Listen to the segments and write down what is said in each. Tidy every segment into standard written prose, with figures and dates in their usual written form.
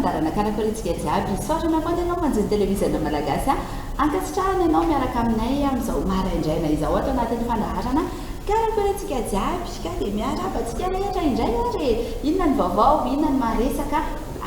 fandarana karakorintsika jiaby saorana foana ianao manjony televiziona malagasy ankasitrahana ianao miaraka aminay amin'izao maraindraina izao ato anatin'ny fandaharana karakorintsika jiaby ka dia miarabantsika rehetra indray ary inona ny vaovao inona ny maresaka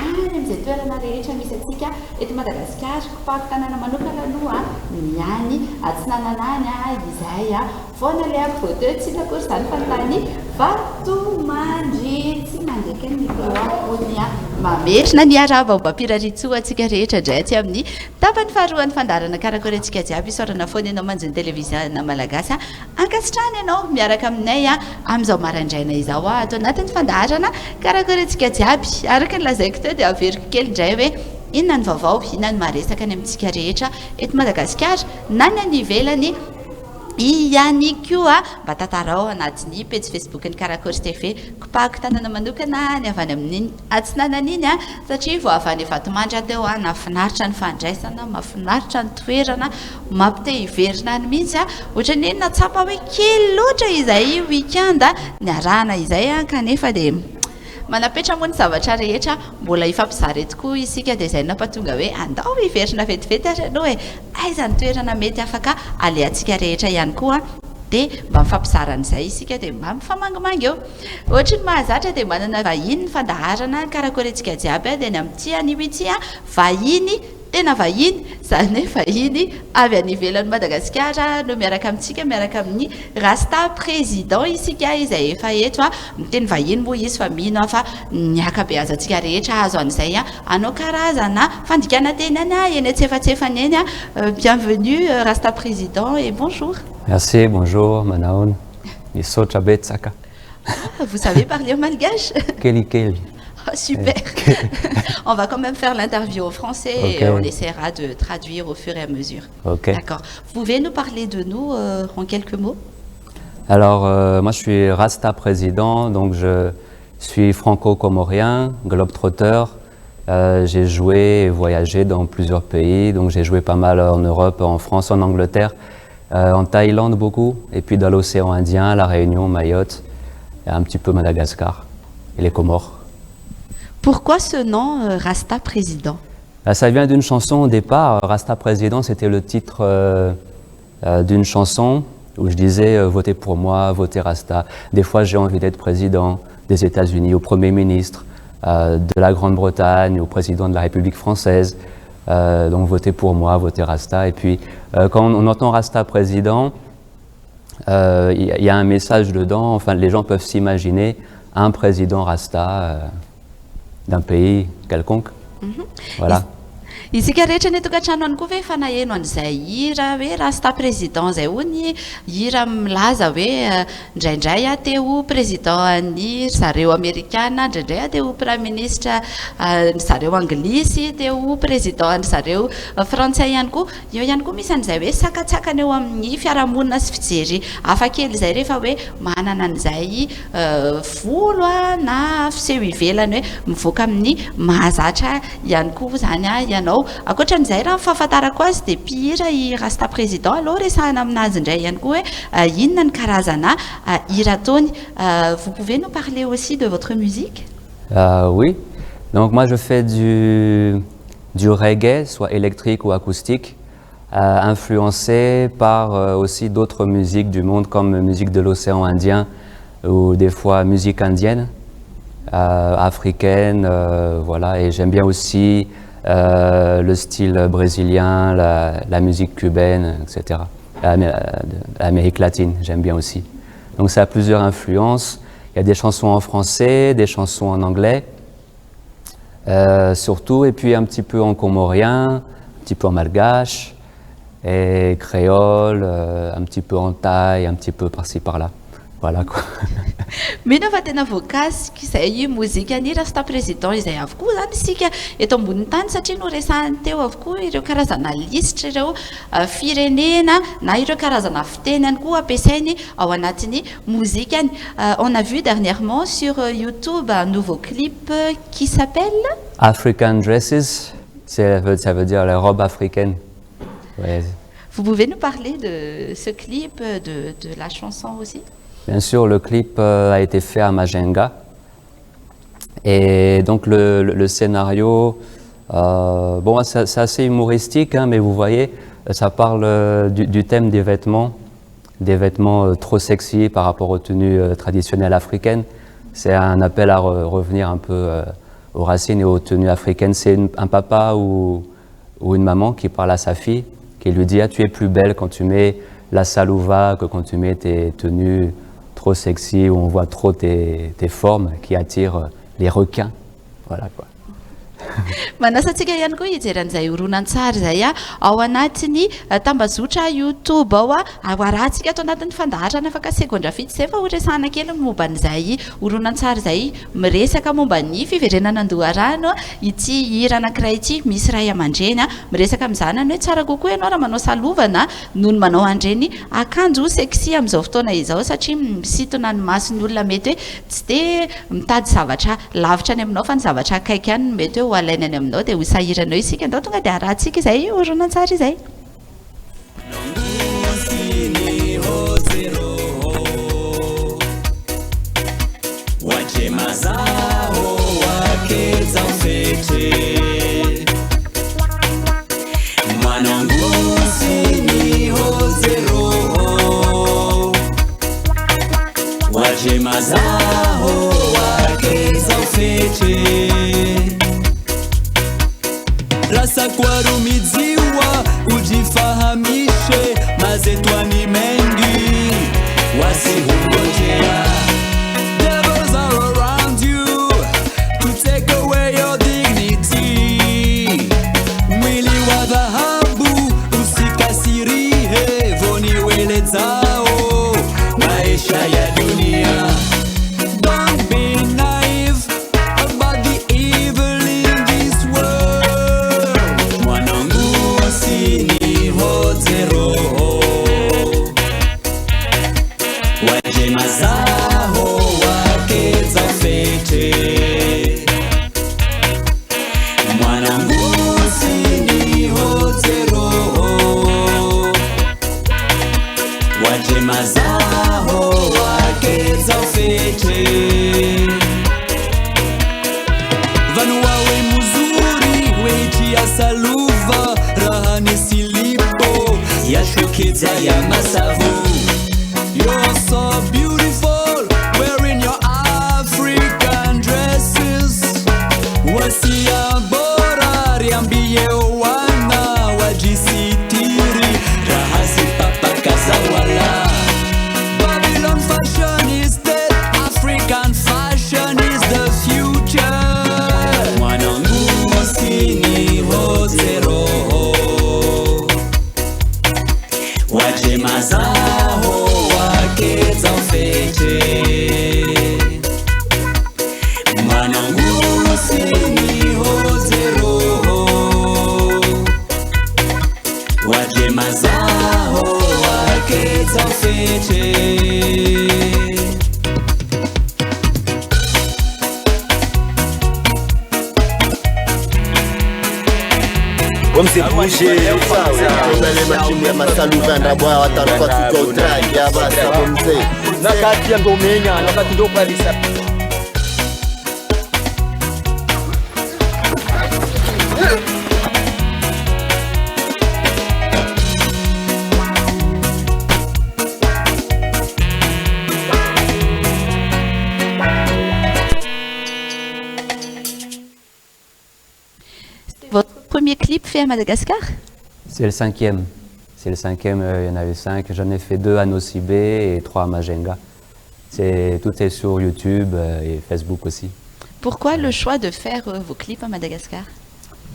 any amin'izay toerana rehetra misy atsika eto Madagasikara kopako tanàna manokana aloha miany atsinananany izay foana le voateotsika kory izany fanontany vatomandry tsy mandeka ny microafony mamerina ny aravaobampiraritsoa atsika rehetra indray aty amin'ny tapany faharoan'ny fandarana karakorintsika jiaby isaorana foana ianao manjony televiziona malagasy ankasitrahana ianao miaraka aminay amin'izao maraindraina izao ato anatin'ny fandarana karakorintsika jiaby araka ny lazaiko teo dia averiko kely indray hoe inona ny vaovao inona ny maresaka ny amintsika rehetra eto Madagasikara na ny any ivelany ihany koa mba tantarao anatin'ny page Facebook ny Karakory TV kopako tanàna manokana ny avany amin'ny atsinanana iny satria vao avy any Vatomandry teo nafinaritra ny fandraisana mafinaritra ny toerana mampite hiverina ny mihitsy ohatra ny natsapa hoe kely loatra izay weekend ny arahana izay kanefa dia manapetra moa ny zavatra rehetra mbola ifampizary tokoa isika dia izay nampatonga hoe andao hiverina vetivety ary ianao hoe aiza ny toerana mety afaka aleantsika rehetra ihany koa dia mba mifampizaran'izay isika dia mba mifamangimangy eo ohatra ny mahazatra dia manana vahiny ny fandaharana karakorintsika jiaby dia ny amin'ity anio ity vahiny tena vahiny izany hoe vahiny avy any ivelan'ny Madagasikara no miaraka amintsika miaraka amin'ny rasta président isika izay efa eto miteny vahiny moa izy fa mino fa ny akabeazantsika rehetra azo an'izay anao karazana fandikana tenany eny antsefatsefany eny bienvenue rasta président et bonjour. Merci, bonjour Manaon. Misaotra betsaka. Vous savez parler malgache? Keli. Oh, super. On va quand même faire l'interview au français et on essaiera de traduire au fur et à mesure. D'accord. Vous pouvez nous parler de nous en quelques mots? Alors, moi je suis Rasta président, donc je suis franco-comorien, globe-trotter. J'ai joué et voyagé dans plusieurs pays, donc j'ai joué pas mal en Europe, en France, en Angleterre, en Thaïlande beaucoup, et puis dans l'océan Indien, La Réunion, Mayotte, et un petit peu Madagascar et les Comores. Pourquoi ce nom Rasta Président? Ça vient d'une chanson au départ. Rasta Président, c'était le titre d'une chanson où je disais votez pour moi, votez Rasta. Des fois, j'ai envie d'être président des États-Unis, au Premier ministre, de la Grande-Bretagne, au président de la République française. Donc votez pour moi, votez Rasta. Et puis, quand on entend Rasta Président, il y a un message dedans. Enfin, les gens peuvent s'imaginer un président Rasta d'un pays quelconque. Voilà. Isika rehetra ny tokantrano any koa hoe efa naheno an'izay hira hoe rasta président zay hoy hira milaza hoe indraindray teo président any zareo amerikana, indraindray teo prime ministre zareo anglisy, teo président any zareo frantsay ihany koa. Eo ihany koa misy an'izay hoe sakatsakana eo amin'ny fiarahamonina sy fijery hafakely zay rehefa hoe manana an'izay volo na fiseho ivelany hoe mivoaka amin'ny mahazatra ihany koa zany ianao. Akoatran'izay raha fahafantarako azy dia mpihira i Rasta Président aloha resahana aminazy indray ihany koa hoe inona ny karazana hira ataony. Vous pouvez nous parler aussi de votre musique? Oui, donc moi je fais du reggae, soit électrique ou acoustique, influencé par aussi d'autres musiques du monde comme musique de l'océan Indien ou des fois musique indienne, africaine, voilà. Et j'aime bien aussi le style brésilien, la musique cubaine, etc. L'Amérique latine, j'aime bien aussi. Donc ça a plusieurs influences. Il y a des chansons en français, des chansons en anglais, surtout, et puis un petit peu en comorien, un petit peu en malgache, et créole, un petit peu en thaï, un petit peu par-ci par-là. Voilà quoi. Mino fa tena voankaziky izay mozika ny Rasta Président izay avokoa zany isika eto ambonin'ny tany satria no resahany teo avokoa ireo karazana lisitra ireo firenena na ireo karazana fiteny ihany koa ampiasainy ao anatin'ny mozikany. On a vu dernièrement sur YouTube un nouveau clip qui s'appelle African Dresses, ça veut dire la robe africaine. Ouais. Vous pouvez nous parler de ce clip, de la chanson aussi? Bien sûr, le clip a été fait à Majenga Et donc le scénario, bon, c'est assez humoristique, hein, mais vous voyez, ça parle du thème des vêtements trop sexy par rapport aux tenues traditionnelles africaines. C'est un appel à revenir un peu aux racines et aux tenues africaines. C'est un papa ou une maman qui parle à sa fille, qui lui dit « Ah, tu es plus belle quand tu mets la salouva que quand tu mets tes tenues trop sexy, où on voit trop tes formes qui attirent les requins. » Voilà quoi. Manasantsika ihany koa hijeran'izay horonan-tsary zay ao anatiny tambazotra YouTube ao arahantsika ato anatin'ny fandaharana afaka sekondrafitsy zay fa horesahana kely momba n'izay horonan-tsary zay miresaka momba ny fiverenana andoharano ity hira anankiray ity misy ray aman-dreny miresaka amin'izany hoe tsara kokoa ianao raha manao salovana noho ny manao andreny akanjo sexy amin'izao fotoana izao satria misintona ny mason'ny olona mety hoe tsy de mitady zavatra lavitra ny aminao fa ny zavatra akaiky ihany mety hoe alaina any aminao dia ho sahiranao isika andao tonga dia arahantsika izay horonan-tsary izay. Rasa kwarumidziwa ujifahamishe mazetwani mengi wasihungojea. Devils are around you to take away your dignity. Mwili wa dhahabu usikasirihe voni wele zao maisha ya dunia. Don't be naive about the evil in this world. Mwanangu usinihoze roho, waje mazao wakeza fete. Mwanangu usinihoze roho, waje mazao wakeza fete. Vanu wawe muzuri wechi ya saluva rahani silipo ya shukeza ya masavu. You're so beautiful wearing your African dresses. Wasia bora riambie wana wajisitiri rahasi papa kazawala. Babylon fashion is dead, African fashion is the future. Mwanangu usinihoze roho, waje mazao wakeza fete. Mwanangu usinihoze roho, waje mazao wakeza fete. Wamsipushe unalema chini ya masaluva na bwa watanuka tuka utraki ya basa wamse nakati ya ngomenya nakati ndo kwa lisa. Votre premier clip fait à Madagascar? C'est le cinquième. C'est le cinquième, il y en avait 5. J'en ai fait 2 à Nosibé et 3 à Majenga. Tout est sur YouTube et Facebook aussi. Pourquoi le choix de faire vos clips à Madagascar?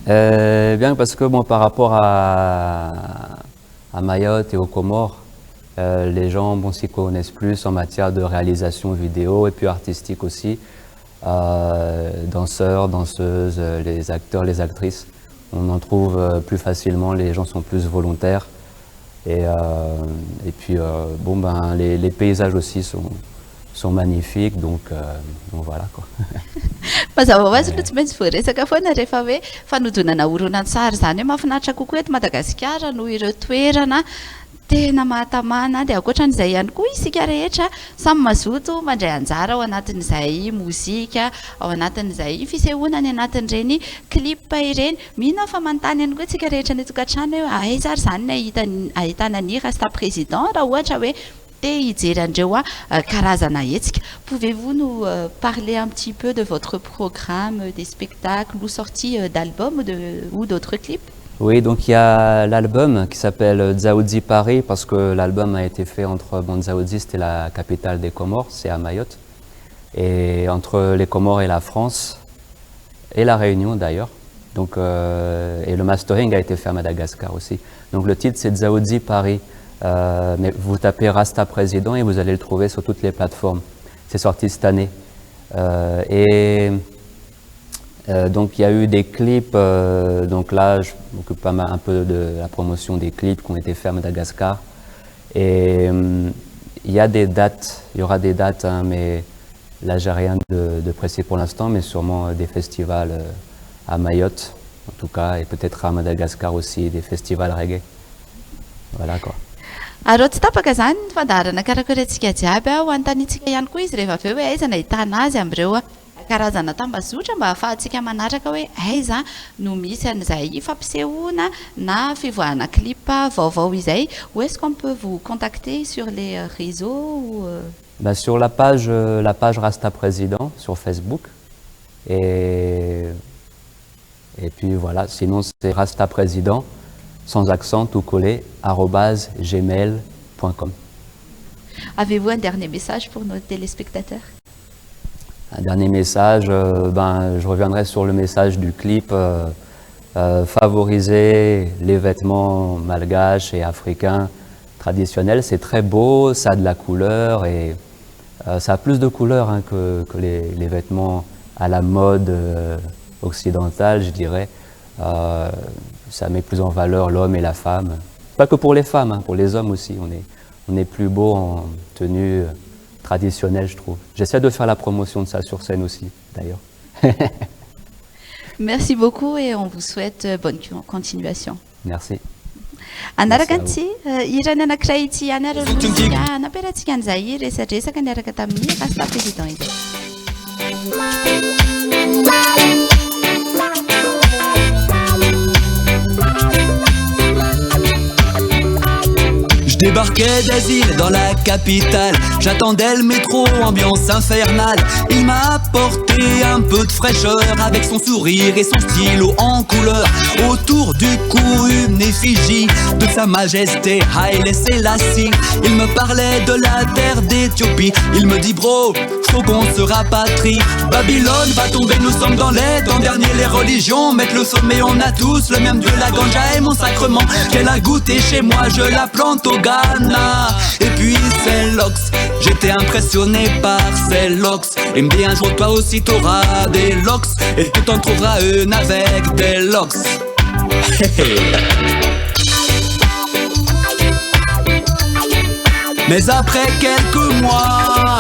Bien parce que bon, par rapport à Mayotte et aux Comores, les gens s'y connaissent plus en matière de réalisation vidéo et puis artistique aussi. Danseurs, danseuses, les acteurs, les actrices. On en trouve plus facilement, les gens sont plus volontaires. Et puis, bon, ben, les paysages aussi sont magnifiques, donc voilà quoi. Mazava ho azy aloha tsy maintsy voaresaka foana rehefa hoe fanodonana horonan-tsary zany hoe mahafinaritra kokoa eto Madagasikara noho ireo toerana tena mahatamana dia ankoatran'izay ihany koa isika rehetra samy mazoto mandray anjara ao anatin'izay mozika ao anatin'izay fisehoana ny anatin'ireny clip ireny mino fa manontany ihany koa isika rehetra ny tokantrano hoe aiza ary zany ny ahitana ny rasta président raha ohatra hoe te hijery andreo karazana hetsika. Pouvez-vous nous parler un petit peu de votre programme, des spectacles ou sorties d'albums ou d'autres clips? Oui, donc il y a l'album qui s'appelle Dzaoudzi Paris parce que l'album a été fait entre Dzaoudzi, c'était la capitale des Comores, c'est à Mayotte, et entre les Comores et la France et la Réunion d'ailleurs. Donc et le mastering a été fait à Madagascar aussi. Donc le titre c'est Dzaoudzi Paris, mais vous tapez Rasta Président et vous allez le trouver sur toutes les plateformes. C'est sorti cette année donc il y a eu des clips, donc là je m'occupe un peu de la promotion des clips qui ont été faits à Madagascar et il y a des dates, il y aura des dates hein, mais là j'ai rien de précis pour l'instant, mais sûrement des festivals à Mayotte en tout cas et peut-être à Madagascar aussi, des festivals reggae, voilà quoi. Raha tsy tapaka zany ny fandaharana karakarantsika jiaby ho antanitsika ihany koa izy rehefa avy eo hoe aiza nahitana azy amin'ireo karazana tambazotra mba ahafahantsika manaraka hoe aiza no misy an'izay fampisehoana na fivoahana clip vaovao izay. Où est-ce qu'on peut vous contacter sur les réseaux ou Sur la page Rasta Président sur Facebook et puis voilà, sinon c'est Rasta Président sans accent tout collé @gmail.com. Avez-vous un dernier message pour nos téléspectateurs? Un dernier message, je reviendrai sur le message du clip, favoriser les vêtements malgaches et africains traditionnels, c'est très beau, ça a de la couleur et ça a plus de couleur hein, que les vêtements à la mode occidentale, je dirais. Ça met plus en valeur l'homme et la femme. Pas que pour les femmes, hein, pour les hommes aussi, on est plus beau en tenue traditionnelle, je trouve. J'essaie de faire la promotion de ça sur scène aussi, d'ailleurs. Merci beaucoup et on vous souhaite bonne continuation. Merci. Anarakantsy irany anankiray ity ihany ary mozika nampiaratsika an'izay resadresaka niaraka tamin'ny Rasta Président izay. Je débarquais d'asile dans la capitale, j'attendais le métro, ambiance infernale. Il m'a apporté un peu de fraîcheur avec son sourire et son stylo en couleur. Autour du cou une effigie de sa majesté Haile Selassie. Il me parlait de la terre d'Éthiopie, il me dit bro, faut qu'on se rapatrie. Babylone va tomber, nous sommes dans les temps derniers. Les religions mettent le sommet, on a tous le même Dieu. La ganja est mon sacrement, qu'elle a goûté chez moi, je la plante au Ghana. Et puis c'est l'Ox, j'étais impressionné par ces locks. Et me dit un jour toi aussi t'auras des locks, et tu t'en trouveras une avec des locks. Mais après quelques mois,